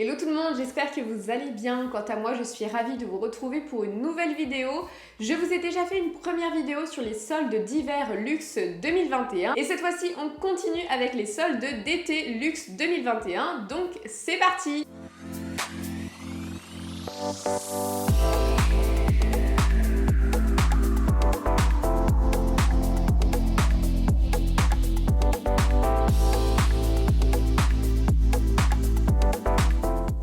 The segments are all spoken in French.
Hello tout le monde, j'espère que vous allez bien. Quant à moi, je suis ravie de vous retrouver pour une nouvelle vidéo. Je vous ai déjà fait une première vidéo sur les soldes d'hiver luxe 2021. Et cette fois-ci, on continue avec les soldes d'été luxe 2021. Donc c'est parti!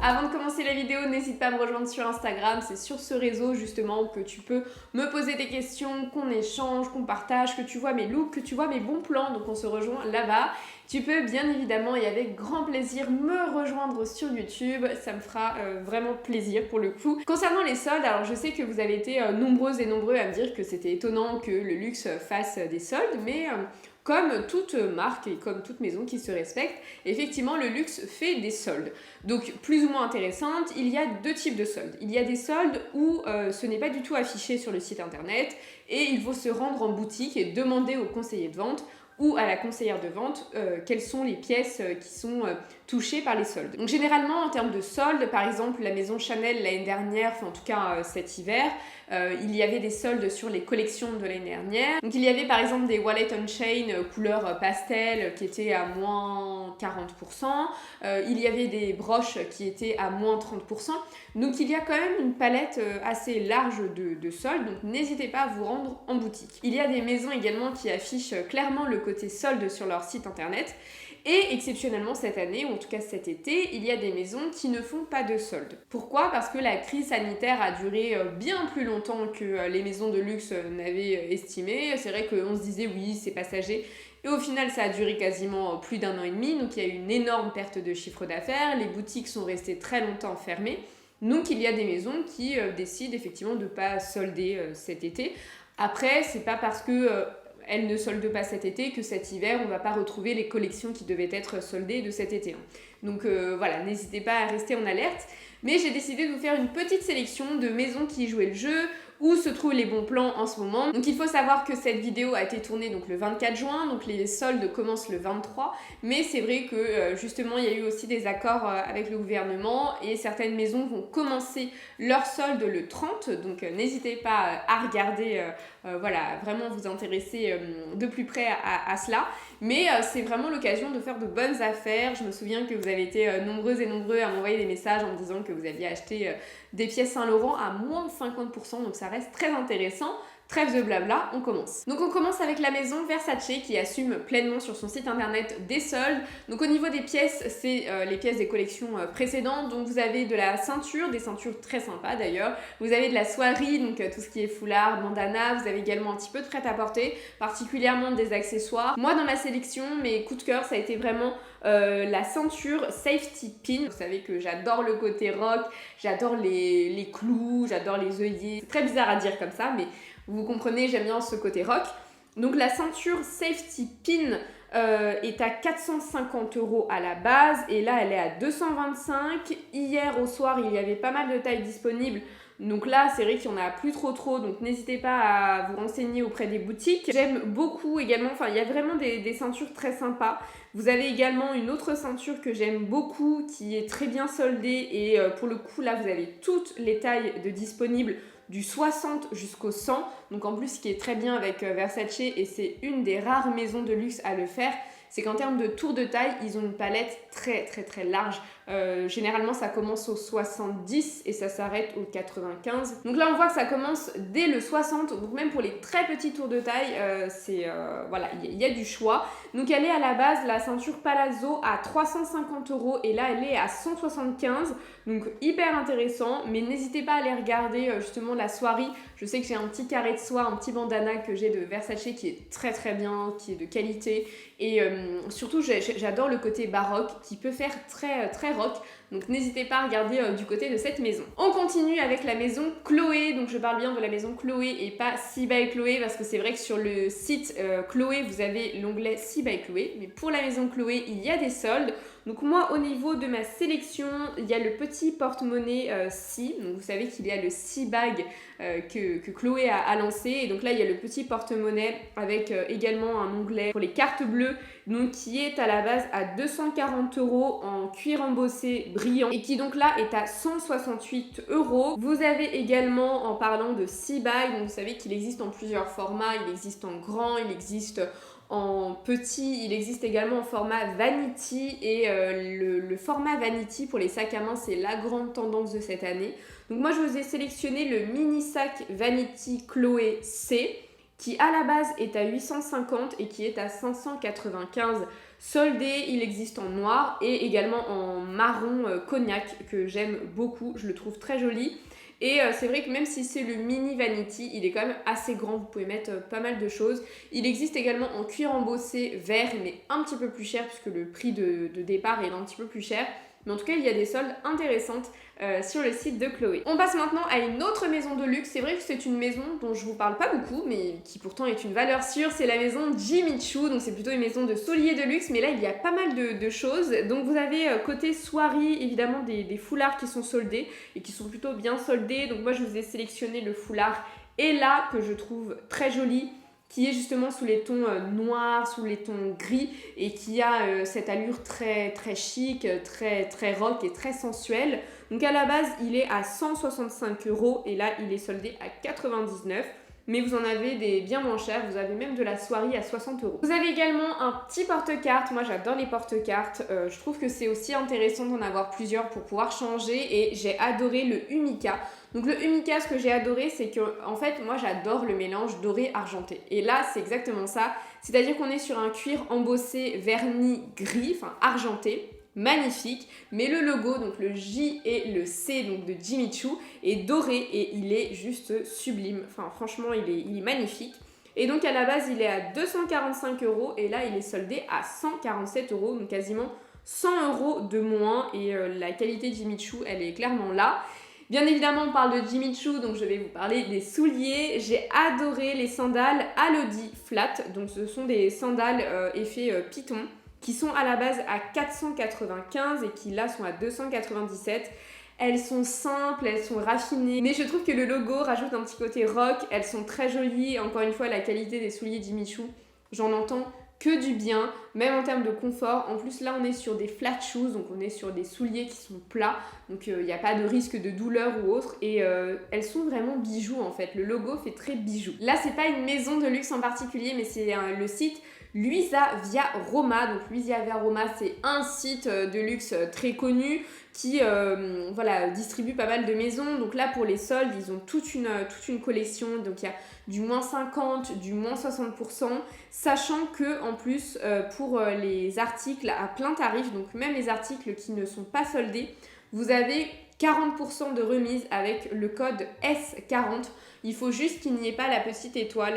Avant de commencer la vidéo, n'hésite pas à me rejoindre sur Instagram, c'est sur ce réseau justement que tu peux me poser des questions, qu'on échange, qu'on partage, que tu vois mes looks, que tu vois mes bons plans, donc on se rejoint là-bas. Tu peux bien évidemment et avec grand plaisir me rejoindre sur YouTube, ça me fera vraiment plaisir pour le coup. Concernant les soldes, alors je sais que vous avez été nombreuses et nombreux à me dire que c'était étonnant que le luxe fasse des soldes, mais comme toute marque et comme toute maison qui se respecte, effectivement le luxe fait des soldes. Donc plus ou moins intéressantes, il y a deux types de soldes. Il y a des soldes où ce n'est pas du tout affiché sur le site internet et il faut se rendre en boutique et demander au conseiller de vente ou à la conseillère de vente quelles sont les pièces qui sont touchées par les soldes. Donc généralement en termes de soldes, par exemple la maison Chanel l'année dernière, enfin en tout cas cet hiver, il y avait des soldes sur les collections de l'année dernière. Donc il y avait par exemple des wallet on chain couleur pastel qui étaient à moins 40%, il y avait des broches qui étaient à moins 30%. Donc il y a quand même une palette assez large de soldes, donc n'hésitez pas à vous rendre en boutique. Il y a des maisons également qui affichent clairement le côté solde sur leur site internet. Et exceptionnellement cette année, ou en tout cas cet été, il y a des maisons qui ne font pas de soldes. Pourquoi ? Parce que la crise sanitaire a duré bien plus longtemps que les maisons de luxe n'avaient estimé. C'est vrai qu'on se disait oui, c'est passager. Et au final, ça a duré quasiment plus d'un an et demi. Donc il y a eu une énorme perte de chiffre d'affaires. Les boutiques sont restées très longtemps fermées. Donc il y a des maisons qui décident effectivement de ne pas solder cet été. Après, c'est pas parce que elles ne soldent pas cet été que cet hiver, on ne va pas retrouver les collections qui devaient être soldées de cet été. Donc voilà, n'hésitez pas à rester en alerte. Mais j'ai décidé de vous faire une petite sélection de maisons qui jouaient le jeu, où se trouvent les bons plans en ce moment. Donc il faut savoir que cette vidéo a été tournée donc le 24 juin, donc les soldes commencent le 23, mais c'est vrai que justement il y a eu aussi des accords avec le gouvernement et certaines maisons vont commencer leur solde le 30, donc n'hésitez pas à regarder, voilà, vraiment vous intéresser de plus près à cela. Mais c'est vraiment l'occasion de faire de bonnes affaires. Je me souviens que vous avez été nombreuses et nombreux à m'envoyer des messages en me disant que vous aviez acheté des pièces Saint-Laurent à moins de 50%, donc ça reste très intéressant. Trêve de blabla, on commence. Donc on commence avec la maison Versace qui assume pleinement sur son site internet des soldes. Donc au niveau des pièces, c'est les pièces des collections précédentes. Donc vous avez de la ceinture, des ceintures très sympas d'ailleurs. Vous avez de la soierie, donc tout ce qui est foulard, bandana. Vous avez également un petit peu de prêt-à-porter, particulièrement des accessoires. Moi dans ma sélection, mes coups de cœur, ça a été vraiment la ceinture Safety Pin. Vous savez que j'adore le côté rock, j'adore les clous, j'adore les œillets. C'est très bizarre à dire comme ça, mais vous comprenez, j'aime bien ce côté rock. Donc la ceinture Safety Pin est à 450€ à la base et là elle est à 225. Hier au soir il y avait pas mal de tailles disponibles. Donc là, c'est vrai qu'il n'y en a plus trop, donc n'hésitez pas à vous renseigner auprès des boutiques. J'aime beaucoup également, enfin il y a vraiment des ceintures très sympas. Vous avez également une autre ceinture que j'aime beaucoup qui est très bien soldée et pour le coup là vous avez toutes les tailles de disponibles du 60 jusqu'au 100. Donc en plus ce qui est très bien avec Versace et c'est une des rares maisons de luxe à le faire, c'est qu'en termes de tour de taille, ils ont une palette très large. Généralement, ça commence au 70 et ça s'arrête au 95. Donc là, on voit que ça commence dès le 60. Donc même pour les très petits tours de taille, voilà, il y a du choix. Donc elle est à la base, la ceinture Palazzo à 350€ et là, elle est à 175. Donc hyper intéressant. Mais n'hésitez pas à aller regarder justement la soierie. Je sais que j'ai un petit carré de soie, un petit bandana que j'ai de Versace qui est très bien, qui est de qualité. Et surtout, j'adore le côté baroque qui peut faire très rock. Donc n'hésitez pas à regarder du côté de cette maison. On continue avec la maison Chloé. Donc je parle bien de la maison Chloé et pas See by Chloé parce que c'est vrai que sur le site Chloé, vous avez l'onglet See by Chloé. Mais pour la maison Chloé, il y a des soldes. Donc moi, au niveau de ma sélection, il y a le petit porte-monnaie Si. Donc vous savez qu'il y a le Si Bag que Chloé a lancé. Et donc là, il y a le petit porte-monnaie avec également un onglet pour les cartes bleues. Donc qui est à la base à 240€ en cuir embossé brillant et qui donc là est à 168 €. Vous avez également, en parlant de Sea Bag, donc vous savez qu'il existe en plusieurs formats, il existe en grand, il existe en petit, il existe également en format Vanity et le format Vanity pour les sacs à main c'est la grande tendance de cette année. Donc moi je vous ai sélectionné le mini sac Vanity Chloé C qui à la base est à 850 et qui est à 595 soldé. Il existe en noir et également en marron cognac que j'aime beaucoup, je le trouve très joli. Et c'est vrai que même si c'est le mini vanity, il est quand même assez grand, vous pouvez mettre pas mal de choses. Il existe également en cuir embossé vert, mais un petit peu plus cher puisque le prix de départ est un petit peu plus cher. Mais en tout cas, il y a des soldes intéressantes sur le site de Chloé. On passe maintenant à une autre maison de luxe. C'est vrai que c'est une maison dont je vous parle pas beaucoup, mais qui pourtant est une valeur sûre. C'est la maison Jimmy Choo. Donc c'est plutôt une maison de souliers de luxe, mais là il y a pas mal de choses. Donc vous avez côté soierie, évidemment des foulards qui sont soldés et qui sont plutôt bien soldés. Donc moi je vous ai sélectionné le foulard Ella que je trouve très joli, qui est justement sous les tons noirs, sous les tons gris et qui a cette allure très, très chic, très, très rock et très sensuelle. Donc à la base, il est à 165 € et là, il est soldé à 99 €. Mais vous en avez des bien moins chers, vous avez même de la soierie à 60 €. Vous avez également un petit porte-cartes, moi j'adore les porte-cartes, je trouve que c'est aussi intéressant d'en avoir plusieurs pour pouvoir changer et j'ai adoré le Umika. Donc le Umika, ce que j'ai adoré, c'est que en fait moi j'adore le mélange doré argenté et là c'est exactement ça, c'est-à-dire qu'on est sur un cuir embossé verni gris, enfin argenté, magnifique, mais le logo, donc le J et le C donc de Jimmy Choo est doré et il est juste sublime, enfin franchement il est magnifique. Et donc à la base il est à 245 € et là il est soldé à 147 €, donc quasiment 100 € de moins et la qualité Jimmy Choo elle est clairement là. Bien évidemment, on parle de Jimmy Choo, donc je vais vous parler des souliers. J'ai adoré les sandales Alodi Flat, donc ce sont des sandales effet python, qui sont à la base à 495 et qui là sont à 297. Elles sont simples, elles sont raffinées, mais je trouve que le logo rajoute un petit côté rock, elles sont très jolies. Encore une fois, la qualité des souliers Jimmy Choo, j'en entends que du bien, même en termes de confort. En plus là on est sur des flat shoes, donc on est sur des souliers qui sont plats, donc il n'y a pas de risque de douleur ou autre et elles sont vraiment bijoux en fait, le logo fait très bijou. Là c'est pas une maison de luxe en particulier mais c'est le site Luisa Via Roma. Donc Luisa Via Roma c'est un site de luxe très connu qui voilà, distribue pas mal de maisons. Donc là pour les soldes ils ont toute une collection, donc il y a du moins 50, du moins 60%, sachant que en plus pour les articles à plein tarif, donc même les articles qui ne sont pas soldés, vous avez 40% de remise avec le code S40. Il faut juste qu'il n'y ait pas la petite étoile.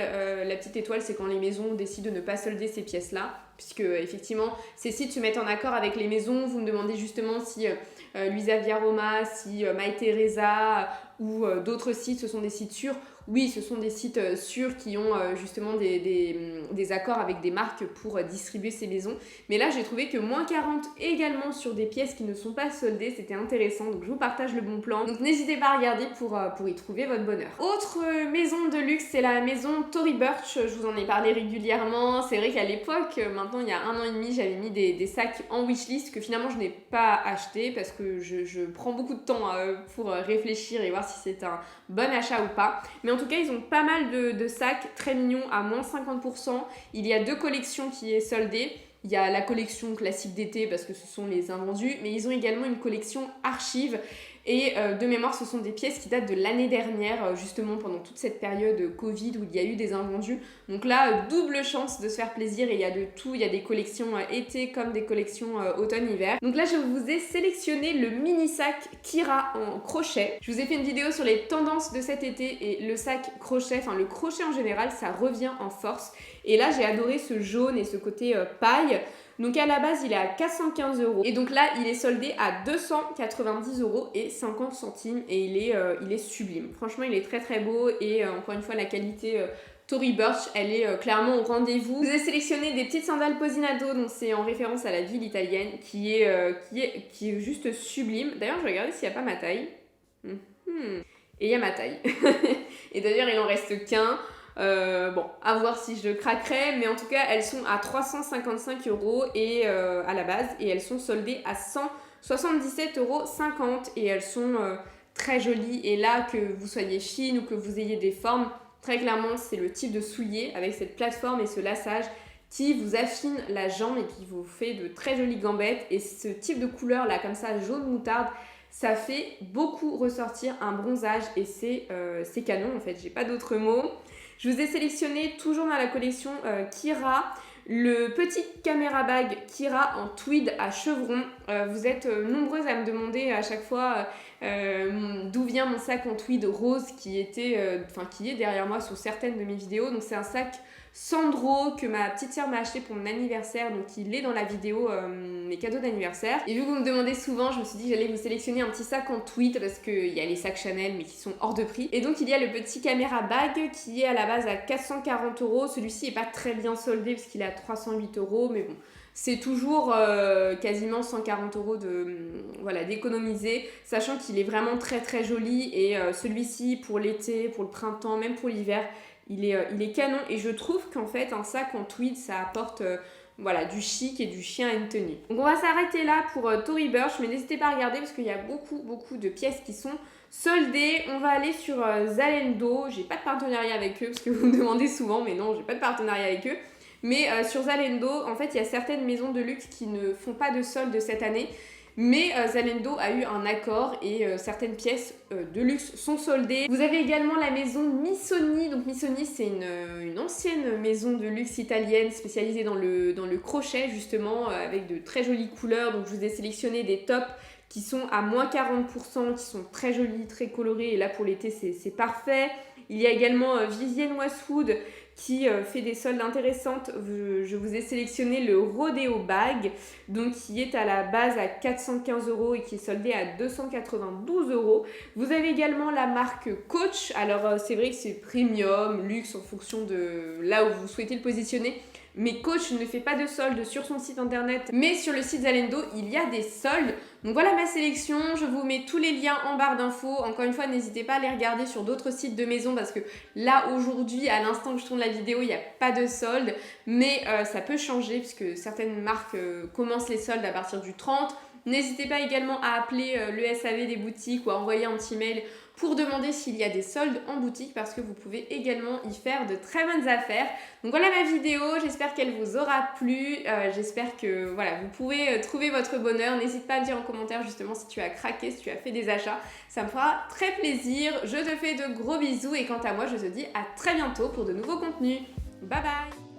La petite étoile, c'est quand les maisons décident de ne pas solder ces pièces-là, puisque effectivement, ces sites se mettent en accord avec les maisons. Vous me demandez justement si Luisa Via Roma, si My Teresa ou d'autres sites, ce sont des sites sûrs. Oui, ce sont des sites sûrs qui ont justement des accords avec des marques pour distribuer ces maisons. Mais là, j'ai trouvé que moins 40 également sur des pièces qui ne sont pas soldées, c'était intéressant. Donc, je vous partage le bon plan. Donc, n'hésitez pas à regarder pour y trouver votre bonheur. Autre maison de luxe, c'est la maison Tory Burch. Je vous en ai parlé régulièrement. C'est vrai qu'à l'époque, maintenant, il y a 1 an et demi, j'avais mis des sacs en wishlist que finalement, je n'ai pas acheté parce que je prends beaucoup de temps pour réfléchir et voir si c'est un bon achat ou pas. Mais en tout cas, ils ont pas mal de sacs très mignons à moins 50%. Il y a 2 collections qui est soldée. Il y a la collection classique d'été parce que ce sont les invendus, mais ils ont également une collection archive. Et de mémoire, ce sont des pièces qui datent de l'année dernière, justement pendant toute cette période Covid où il y a eu des invendus. Donc là, double chance de se faire plaisir et il y a de tout. Il y a des collections été comme des collections automne-hiver. Donc là, je vous ai sélectionné le mini sac Kira en crochet. Je vous ai fait une vidéo sur les tendances de cet été et le sac crochet, enfin le crochet en général, ça revient en force. Et là, j'ai adoré ce jaune et ce côté paille. Donc à la base, il est à 415 € et donc là, il est soldé à 290 € et 50 centimes et il est sublime. Franchement, il est très très beau et encore une fois, la qualité Tory Burch, elle est clairement au rendez-vous. Je vous ai sélectionné des petites sandales Posinado, donc c'est en référence à la ville italienne qui est juste sublime. D'ailleurs, je vais regarder s'il n'y a pas ma taille. Et il y a ma taille. Et d'ailleurs, il en reste qu'un. Bon, à voir si je craquerai, mais en tout cas elles sont à 355 € et à la base et elles sont soldées à 77,50 € et elles sont très jolies. Et là, que vous soyez fine ou que vous ayez des formes, très clairement, c'est le type de soulier avec cette plateforme et ce laçage qui vous affine la jambe et qui vous fait de très jolies gambettes. Et ce type de couleur là, comme ça, jaune moutarde, ça fait beaucoup ressortir un bronzage et c'est canon en fait, j'ai pas d'autres mots. Je vous ai sélectionné toujours dans la collection Kira, le petit caméra bag Kira en tweed à chevron. Vous êtes nombreuses à me demander à chaque fois d'où vient mon sac en tweed rose qui est derrière moi sur certaines de mes vidéos. Donc c'est un sac Sandro que ma petite sœur m'a acheté pour mon anniversaire, donc il est dans la vidéo mes cadeaux d'anniversaire. Et vu que vous me demandez souvent, je me suis dit que j'allais vous sélectionner un petit sac en tweed parce qu'il y a les sacs Chanel mais qui sont hors de prix. Et donc il y a le petit caméra bag qui est à la base à 440 €. Celui-ci est pas très bien soldé parce qu'il est à 308 €, mais bon. C'est toujours quasiment 140 € d'économiser, sachant qu'il est vraiment très très joli. Et celui-ci pour l'été, pour le printemps, même pour l'hiver, il est canon. Et je trouve qu'en fait un sac en tweed ça apporte du chic et du chien à une tenue. Donc on va s'arrêter là pour Tory Burch, mais n'hésitez pas à regarder parce qu'il y a beaucoup de pièces qui sont soldées. On va aller sur Zalando. J'ai pas de partenariat avec eux parce que vous me demandez souvent, mais non, j'ai pas de partenariat avec eux. Mais sur Zalando, en fait, il y a certaines maisons de luxe qui ne font pas de solde cette année. Mais Zalando a eu un accord et certaines pièces de luxe sont soldées. Vous avez également la maison Missoni. Donc Missoni, c'est une ancienne maison de luxe italienne spécialisée dans le crochet justement, avec de très jolies couleurs. Donc je vous ai sélectionné des tops qui sont à moins 40%, qui sont très jolis, très colorés. Et là pour l'été, c'est parfait. Il y a également Vivienne Westwood qui fait des soldes intéressantes. Je vous ai sélectionné le Rodeo Bag, donc qui est à la base à 415 € et qui est soldé à 292 €. Vous avez également la marque Coach. Alors c'est vrai que c'est premium, luxe en fonction de là où vous souhaitez le positionner. Mais Coach ne fait pas de soldes sur son site internet, mais sur le site Zalando, il y a des soldes. Donc voilà ma sélection, je vous mets tous les liens en barre d'infos. Encore une fois, n'hésitez pas à les regarder sur d'autres sites de maison parce que là, aujourd'hui, à l'instant que je tourne la vidéo, il n'y a pas de soldes. Mais ça peut changer puisque certaines marques commencent les soldes à partir du 30. N'hésitez pas également à appeler le SAV des boutiques ou à envoyer un petit mail pour demander s'il y a des soldes en boutique parce que vous pouvez également y faire de très bonnes affaires. Donc voilà ma vidéo, j'espère qu'elle vous aura plu, j'espère que vous pouvez trouver votre bonheur. N'hésite pas à me dire en commentaire justement si tu as craqué, si tu as fait des achats, ça me fera très plaisir. Je te fais de gros bisous et quant à moi je te dis à très bientôt pour de nouveaux contenus. Bye bye.